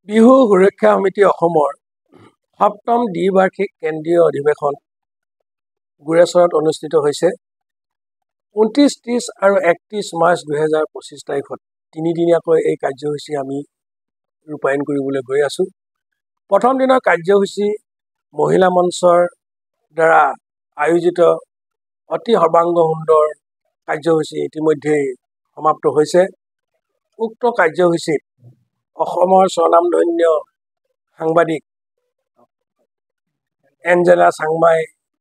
বিহু সুৰক্ষা সমিতি অসমৰ সপ্তম দ্বিবাৰ্ষিক কেন্দ্ৰীয় অধিৱেশন গুৰেশ্বৰত অনুষ্ঠিত হৈছে 29, 30 আৰু 31 মাৰ্চ 2025 তাৰিখত তিনিদিনীয়াকৈ এই কাৰ্যসূচী আমি ৰূপায়ণ কৰিবলৈ গৈ আছো। প্ৰথম দিনৰ কাৰ্যসূচী মহিলা মঞ্চৰ দ্বাৰা আয়োজিত অতি সৰ্বাংগ সুন্দৰ কাৰ্যসূচী ইতিমধ্যে সমাপ্ত হৈছে। উক্ত কাৰ্যসূচীত অসমৰ স্বনামধন্য সাংবাদিক এঞ্জেলা চাংমাই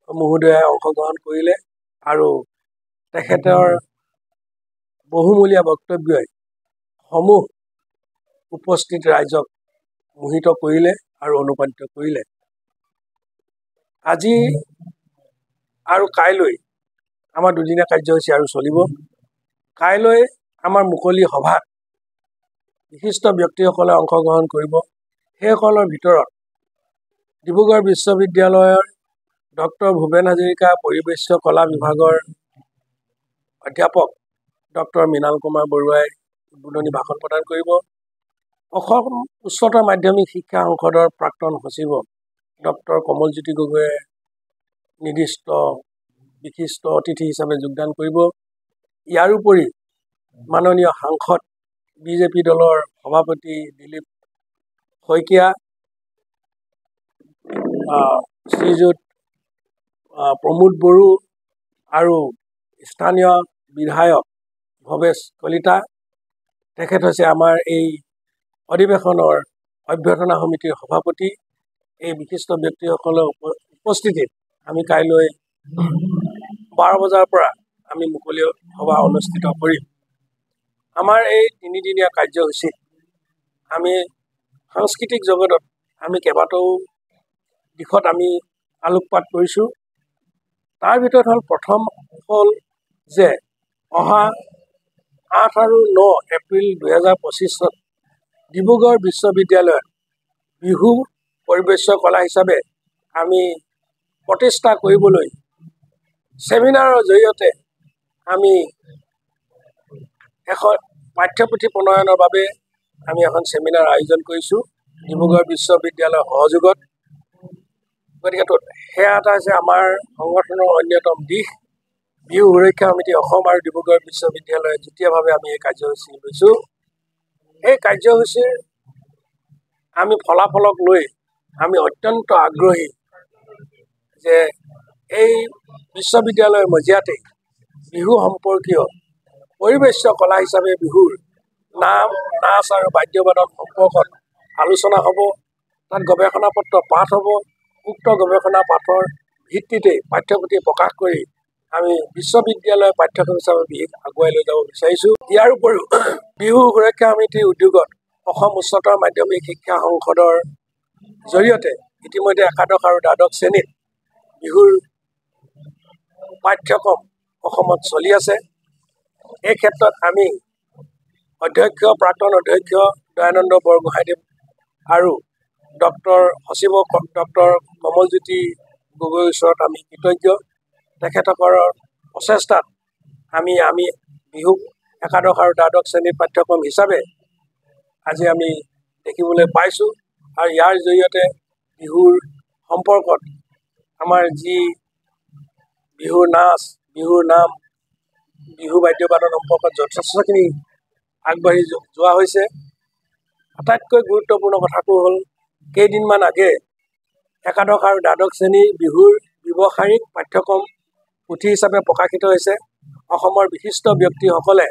মহোদয়ে অংশগ্ৰহণ কৰিলে আৰু তেখেতৰ বহুমূলীয়া বক্তব্যই সমূহ উপস্থিত ৰাইজক মোহিত কৰিলে আৰু অনুপ্ৰাণিত কৰিলে। আজি আৰু কাইলৈ আমাৰ দুদিনীয়া কাৰ্যসূচী আৰু চলিব। কাইলৈ আমাৰ মুকলি সভাত বিশিষ্ট ব্যক্তিসকলে অংশগ্ৰহণ কৰিব। সেইসকলৰ ভিতৰত ডিব্ৰুগড় বিশ্ববিদ্যালয়ৰ ডক্টৰ ভূপেন হাজৰিকা পৰিৱেশ কলা বিভাগৰ অধ্যাপক ডক্টৰ মৃণাল কুমাৰ বৰুৱাই উদ্বোধনী ভাষণ প্ৰদান কৰিব। অসম উচ্চতৰ মাধ্যমিক শিক্ষা সংসদৰ প্ৰাক্তন সচিব ডক্টৰ কমলজ্যোতি গগৈয়ে নিৰ্দিষ্ট বিশিষ্ট অতিথি হিচাপে যোগদান কৰিব। ইয়াৰ উপৰি মাননীয় সাংসদ বিজেপি দলৰ সভাপতি দিলীপ শইকীয়া, শ্ৰীযুত প্ৰমোদ বড়ো আৰু স্থানীয় বিধায়ক ভৱেশ কলিতা, তেখেত হৈছে আমাৰ এই অধিৱেশনৰ অভ্যৰ্থনা সমিতিৰ সভাপতি। এই বিশিষ্ট ব্যক্তিসকলৰ উপস্থিতিত আমি কাইলৈ 12 বজাৰ পৰা আমি মুকলি সভা অনুষ্ঠিত কৰিম। আমাৰ এই তিনিদিনীয়া কাৰ্যসূচীত আমি সাংস্কৃতিক জগতত আমি কেইবাটাও দিশত আমি আলোকপাত কৰিছোঁ। তাৰ ভিতৰত প্ৰথম হ'ল যে অহা 8 আৰু 9 এপ্ৰিল 2025 ডিব্ৰুগড় বিশ্ববিদ্যালয়ত বিহু পৰিৱেশ কলা হিচাপে আমি প্ৰতিষ্ঠা কৰিবলৈ ছেমিনাৰৰ জৰিয়তে আমি এখন পাঠ্যপুথি প্ৰণয়নৰ বাবে আমি এখন ছেমিনাৰ আয়োজন কৰিছোঁ ডিব্ৰুগড় বিশ্ববিদ্যালয়ৰ সহযোগত। গতিকে সেয়া এটা হৈছে আমাৰ সংগঠনৰ অন্যতম দিশ। বিহু সুৰক্ষা সমিতি অসম আৰু ডিব্ৰুগড় বিশ্ববিদ্যালয়ে যুটীয়াভাৱে আমি এই কাৰ্যসূচী লৈছোঁ। এই কাৰ্যসূচীৰ আমি ফলাফলক লৈ আমি অত্যন্ত আগ্ৰহী যে এই বিশ্ববিদ্যালয়ৰ মজিয়াতেই বিহু সম্পৰ্কীয় পৰিৱেশ কলা হিচাপে বিহুৰ নাম, নাচ আৰু বাদ্যবাদন সম্পৰ্কত আলোচনা হ'ব। তাত গৱেষণা পত্ৰ পাঠ হ'ব। উক্ত গৱেষণা পাঠৰ ভিত্তিতে পাঠ্যপুথি প্ৰকাশ কৰি আমি বিশ্ববিদ্যালয়ৰ পাঠ্যক্ৰম হিচাপে বিহুক আগুৱাই লৈ যাব বিচাৰিছোঁ। ইয়াৰ উপৰিও বিহু সুৰক্ষা সমিতিৰ উদ্যোগত অসম উচ্চতৰ মাধ্যমিক শিক্ষা সংসদৰ জৰিয়তে ইতিমধ্যে একাদশ আৰু দ্বাদশ শ্ৰেণীত বিহুৰ পাঠ্যক্ৰম অসমত চলি আছে। এই ক্ষেত্ৰত আমি প্ৰাক্তন অধ্যক্ষ দয়ানন্দ বৰগোহাঁইদেৱ আৰু সচিব ডক্টৰ কমলজ্যোতি গগৈৰ ওচৰত আমি কৃতজ্ঞ। তেখেতসকলৰ প্ৰচেষ্টাত আমি বিহুক একাদশ আৰু দ্বাদশ শ্ৰেণীৰ পাঠ্যক্ৰম হিচাপে আজি আমি দেখিবলৈ পাইছোঁ। আৰু ইয়াৰ জৰিয়তে বিহুৰ সম্পৰ্কত আমাৰ যি বিহুৰ নাচ, বিহুৰ নাম, বিহু বাদ্যবাদন সম্পৰ্কত যথেষ্টখিনি আগবাঢ়ি যোৱা হৈছে। আটাইতকৈ গুৰুত্বপূৰ্ণ কথাটো হ'ল কেইদিনমান আগে একাদশ আৰু দ্বাদশ শ্ৰেণীৰ বিহুৰ ব্যৱহাৰিক পাঠ্যক্ৰম পুথি হিচাপে প্ৰকাশিত হৈছে। অসমৰ বিশিষ্ট ব্যক্তিসকলে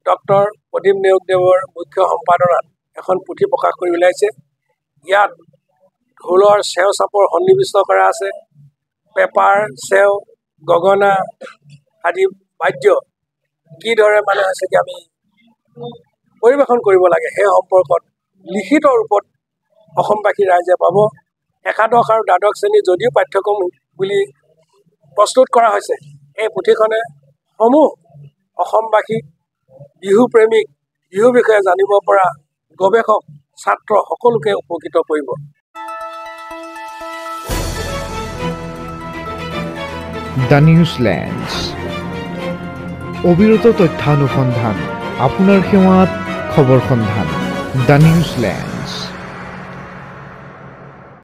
ডক্টৰ প্ৰদীপ নেওগদেৱৰ মুখ্য সম্পাদনাত এখন পুথি প্ৰকাশ কৰি উলিয়াইছে। ইয়াত ঢোলৰ চেও চাপৰ সন্নিৱিষ্ট কৰা আছে। পেপাৰ, চেও, গগনা আদি বাদ্য কিদৰে হৈছে কি আমি পৰিৱেশন কৰিব লাগে সেই সম্পৰ্কত লিখিত ৰূপত অসমবাসী ৰাইজে পাব। একাদশ আৰু দ্বাদশ শ্ৰেণী যদিও পাঠ্যক্ৰম বুলি প্ৰস্তুত কৰা হৈছে, এই পুথিখনে সমূহ অসমবাসীক বিহু প্ৰেমিক, বিহুৰ বিষয়ে জানিব পৰা গৱেষক, ছাত্ৰ সকলোকে উপকৃত কৰিব। দ্য নিউজ লেন্স, অবিৰত তথ্যানুসন্ধান, আপোনাৰ সেৱাত খবৰ সন্ধান। The news lens.